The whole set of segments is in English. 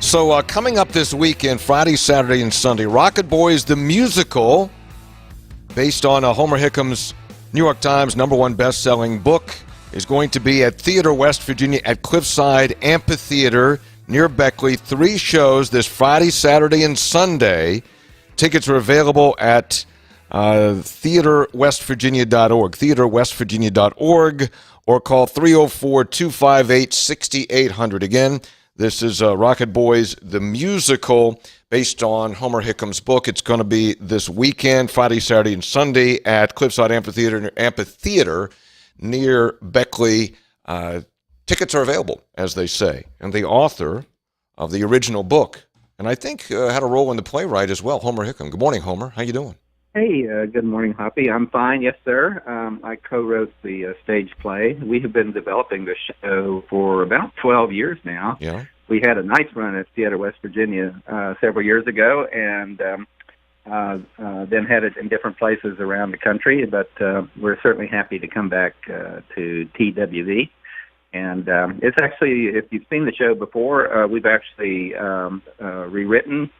So coming up this weekend, Friday, Saturday, and Sunday, Rocket Boys, the musical, based on Homer Hickam's New York Times #1 best-selling book, is going to be at Theater West Virginia at Cliffside Amphitheater near Beckley. 3 shows this Friday, Saturday, and Sunday. Tickets are available at theaterwestvirginia.org, theaterwestvirginia.org, or call 304-258-6800. Again, this is Rocket Boys, the musical, based on Homer Hickam's book. It's going to be this weekend, Friday, Saturday, and Sunday at Cliffside Amphitheater near Beckley. Tickets are available, as they say. And the author of the original book, and I think had a role in the playwright as well, Homer Hickam. Good morning, Homer. How you doing? Hey, good morning, Hoppy. I'm fine, yes, sir. I co-wrote the stage play. We have been developing the show for about 12 years now. Yeah. We had a nice run at Theater West Virginia several years ago, and then had it in different places around the country. But we're certainly happy to come back to TWV. And it's actually, if you've seen the show before, we've actually rewritten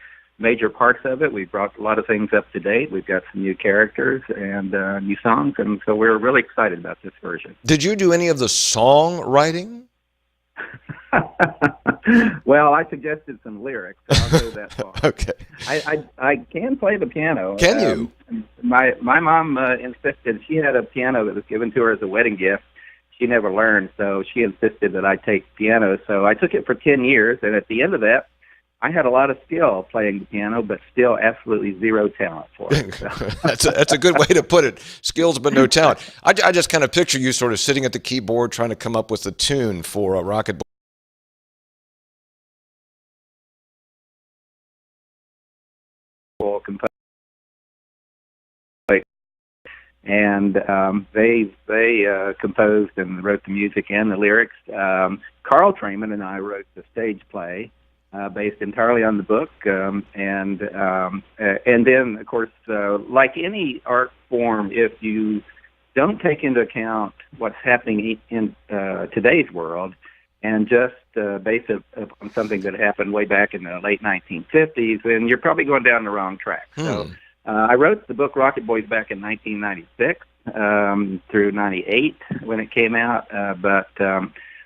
major parts of it. We've brought a lot of things up to date. We've got some new characters and new songs, and so we're really excited about this version. Did you do any of the songwriting? Well, I suggested some lyrics, so I'll go that far. Okay. I can play the piano. Can you? My mom insisted. She had a piano that was given to her as a wedding gift. She never learned, so she insisted that I take piano. So I took it for 10 years, and at the end of that, I had a lot of skill playing the piano, but still absolutely zero talent for it. So. That's a good way to put it. Skills, but no talent. I just kind of picture you sort of sitting at the keyboard trying to come up with a tune for a Rocket Boy. And they composed and wrote the music and the lyrics. Carl Trayman and I wrote the stage play based entirely on the book, and then, of course, like any art form, if you don't take into account what's happening in today's world and just base it on something that happened way back in the late 1950s, then you're probably going down the wrong track. So I wrote the book Rocket Boys back in 1996 through 98 when it came out, but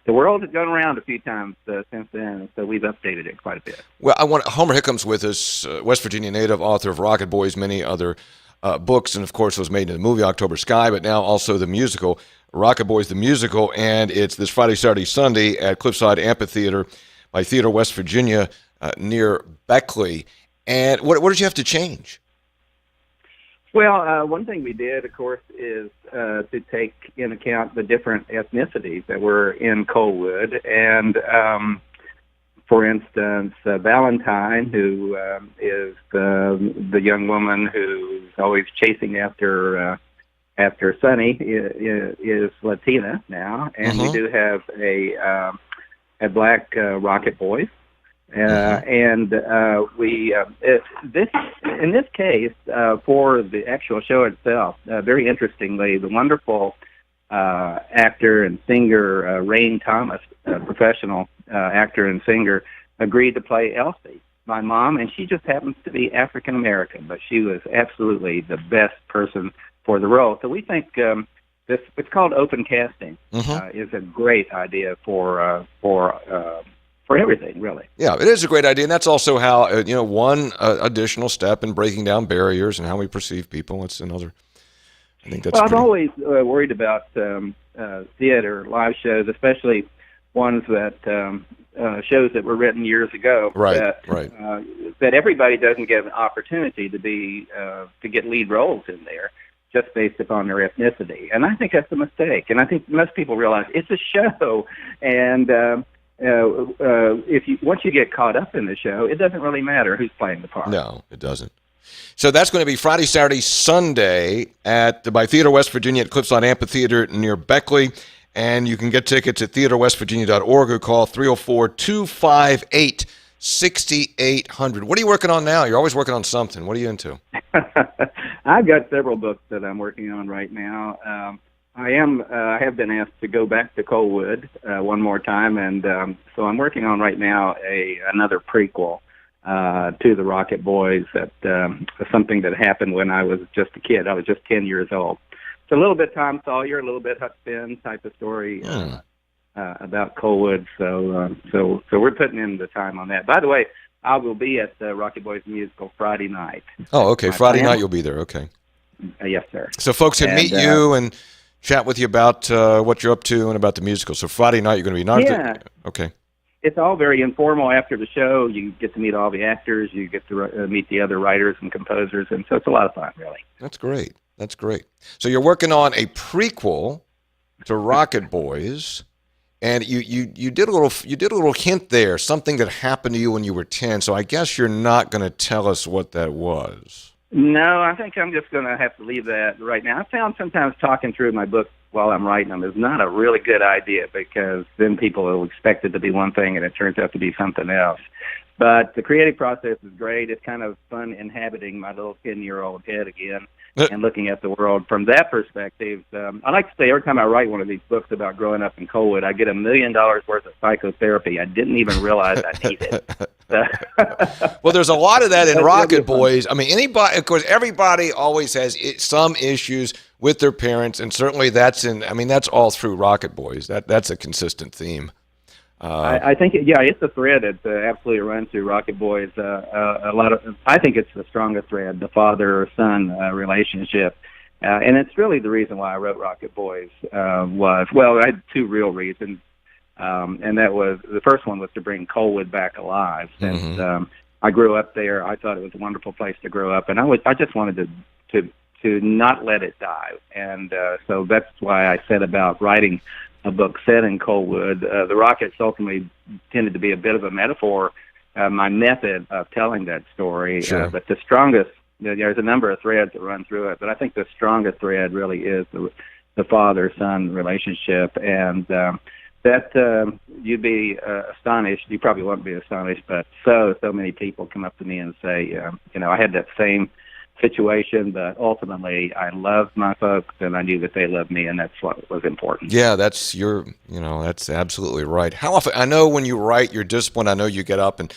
the world has gone around a few times since then, so we've updated it quite a bit. Well, Homer Hickam's with us, West Virginia native, author of Rocket Boys, many other books, and of course was made in the movie October Sky, but now also the musical, Rocket Boys the musical, and it's this Friday, Saturday, Sunday at Cliffside Amphitheater by Theater West Virginia near Beckley. And what did you have to change? Well, one thing we did, of course, is to take into account the different ethnicities that were in Coalwood. And, for instance, Valentine, who is the young woman who's always chasing after Sonny, is Latina now. And we do have a black Rocket Boy. And we in this case, for the actual show itself, very interestingly, the wonderful actor and singer Rain Thomas, professional actor and singer, agreed to play Elsie, my mom, and she just happens to be African American, but she was absolutely the best person for the role. So we think it's called open casting is a great idea for everything, really. Yeah, it is a great idea, and that's also how, one additional step in breaking down barriers and how we perceive people. It's another, I think that's I'm always worried about theater, live shows, especially ones that, shows that were written years ago. Right. That everybody doesn't get an opportunity to get lead roles in there just based upon their ethnicity. And I think that's a mistake. And I think most people realize it's a show, and once you get caught up in the show, it doesn't really matter who's playing the part. No, it doesn't. So that's going to be Friday, Saturday, Sunday by Theater West Virginia at Cliffside Amphitheater near Beckley, and you can get tickets at theaterwestvirginia.org or call 304-258-6800. What are you working on now? You're always working on something. What are you into? I've got several books that I'm working on right now. I am. I have been asked to go back to Coalwood one more time, and so I'm working on right now another prequel to the Rocket Boys. That something that happened when I was just a kid. I was just 10 years old. It's a little bit Tom Sawyer, a little bit Huck Finn type of story about Coalwood. So we're putting in the time on that. By the way, I will be at the Rocket Boys musical Friday night. Oh, okay. Friday night you'll be there. Okay. Yes, sir. So folks can meet you and chat with you about what you're up to and about the musical. So Friday night you're going to be not. Yeah. Okay. It's all very informal after the show. You get to meet all the actors. You get to meet the other writers and composers, and so it's a lot of fun, really. That's great. That's great. So you're working on a prequel to Rocket Boys, and you did a little hint there, something that happened to you when you were 10. So I guess you're not going to tell us what that was. No, I think I'm just going to have to leave that right now. I found sometimes talking through my book while I'm writing them is not a really good idea, because then people will expect it to be one thing and it turns out to be something else. But the creative process is great. It's kind of fun inhabiting my little 10-year-old head again and looking at the world from that perspective. I like to say every time I write one of these books about growing up in Coalwood, I get $1 million worth of psychotherapy I didn't even realize I needed. Well, there's a lot of that in Rocket Boys. I mean, anybody, of course, everybody always has some issues with their parents, and certainly that's all through Rocket Boys. That's a consistent theme. I think, it's a thread that absolutely runs through Rocket Boys. I think it's the strongest thread, the father-son relationship. And it's really the reason why I wrote Rocket Boys I had two real reasons. And that was, the first one was to bring Coalwood back alive. Since I grew up there, I thought it was a wonderful place to grow up, and I just wanted to not let it die. And so that's why I set about writing a book set in Coalwood. The Rockets ultimately tended to be a bit of a metaphor, my method of telling that story. Sure. But the strongest, there's a number of threads that run through it, but I think the strongest thread really is the father-son relationship. And that you'd be astonished. You probably won't be astonished, but so many people come up to me and say, I had that same situation, but ultimately I loved my folks and I knew that they loved me, and that's what was important. Yeah, that's absolutely right. How often, I know when you write, you're disciplined. I know you get up and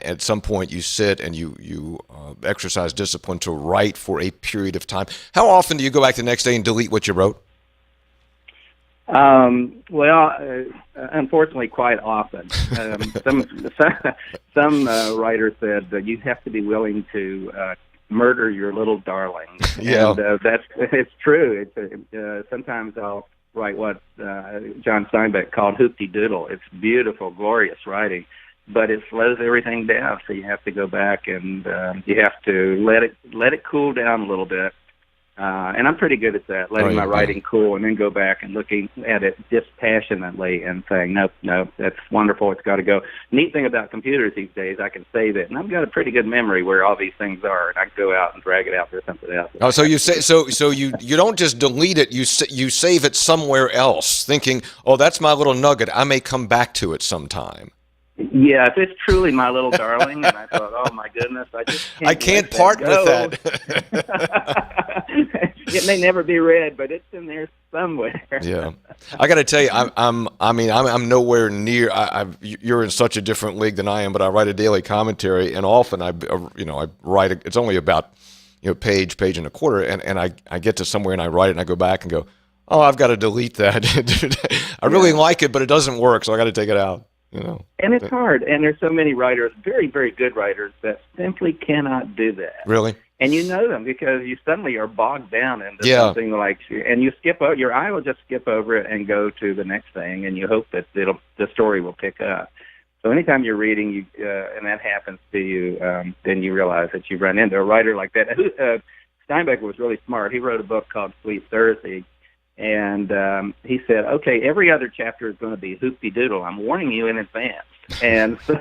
at some point you sit and you exercise discipline to write for a period of time. How often do you go back the next day and delete what you wrote? Unfortunately, quite often. Some writers said that you have to be willing to murder your little darling. Yeah, and it's true. Sometimes I'll write what John Steinbeck called hoopty doodle. It's beautiful, glorious writing, but it slows everything down. So you have to go back and you have to let it cool down a little bit. And I'm pretty good at that, letting my writing cool and then go back and looking at it dispassionately and saying, no, that's wonderful, it's got to go. Neat thing about computers these days, I can save it, and I've got a pretty good memory where all these things are, and I can go out and drag it out for something else. Oh, so you say so you don't just delete it, you save it somewhere else, thinking, oh, that's my little nugget, I may come back to it sometime. Yeah, if it's truly my little darling, and I thought, oh my goodness, I can't part with that. It may never be read, but it's in there somewhere. Yeah, I got to tell you, I'm nowhere near. You're in such a different league than I am, but I write a daily commentary, and often I write. It's only about page and a quarter, and I get to somewhere and I write it and I go back and go, oh, I've got to delete that. I really like it, but it doesn't work, so I got to take it out. And it's hard, and there's so many writers, very, very good writers, that simply cannot do that. Really? And you know them because you suddenly are bogged down into something like, and you skip over, your eye will just skip over it and go to the next thing, and you hope that the story will pick up. So anytime you're reading, and that happens to you, then you realize that you've run into a writer like that. Steinbeck was really smart. He wrote a book called Sweet Thursday. And he said, okay, every other chapter is going to be hoopty doodle. I'm warning you in advance. And so,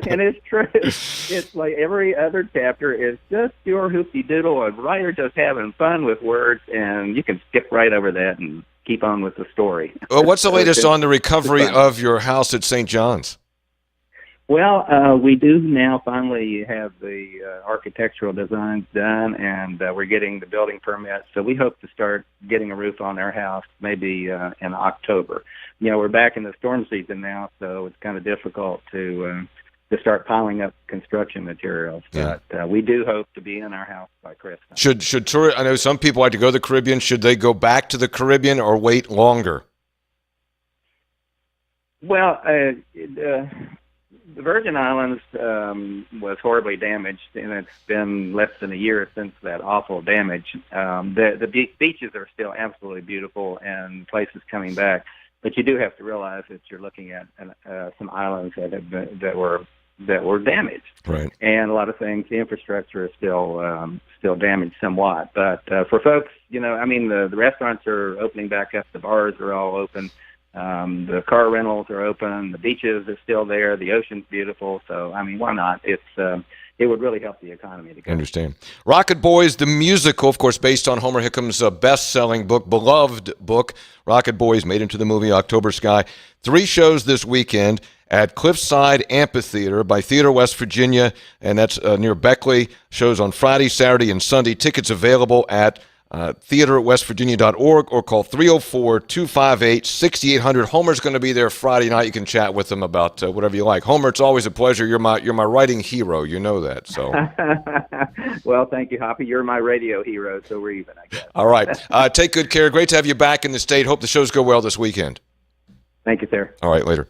and it's true. It's like every other chapter is just pure hoopty doodle, a writer just having fun with words, and you can skip right over that and keep on with the story. Well, what's the latest on the recovery of your house at St. John's? Well, we do now finally have the architectural designs done, and we're getting the building permits. So we hope to start getting a roof on our house maybe in October. We're back in the storm season now, so it's kind of difficult to start piling up construction materials. Yeah. But we do hope to be in our house by Christmas. I know some people like to go to the Caribbean. Should they go back to the Caribbean or wait longer? Well, the Virgin Islands was horribly damaged, and it's been less than a year since that awful damage. The beaches are still absolutely beautiful, and places coming back. But you do have to realize that you're looking at some islands that were damaged, right? And a lot of things, the infrastructure is still damaged somewhat. But for folks, the restaurants are opening back up, the bars are all open. The car rentals are open. The beaches are still there. The ocean's beautiful. So, why not? It would really help the economy to go. I understand. Rocket Boys, the musical, of course, based on Homer Hickam's best-selling book, beloved book, Rocket Boys, made into the movie October Sky. 3 shows this weekend at Cliffside Amphitheater by Theater West Virginia, and that's near Beckley. Shows on Friday, Saturday, and Sunday. Tickets available at theaterwestvirginia.org or call 304-258-6800. Homer's going to be there Friday night. You can chat with him about whatever you like. Homer, it's always a pleasure. You're my writing hero. You know that. So. Well, thank you, Hoppy. You're my radio hero, so we're even, I guess. All right. Take good care. Great to have you back in the state. Hope the shows go well this weekend. Thank you, sir. All right, later.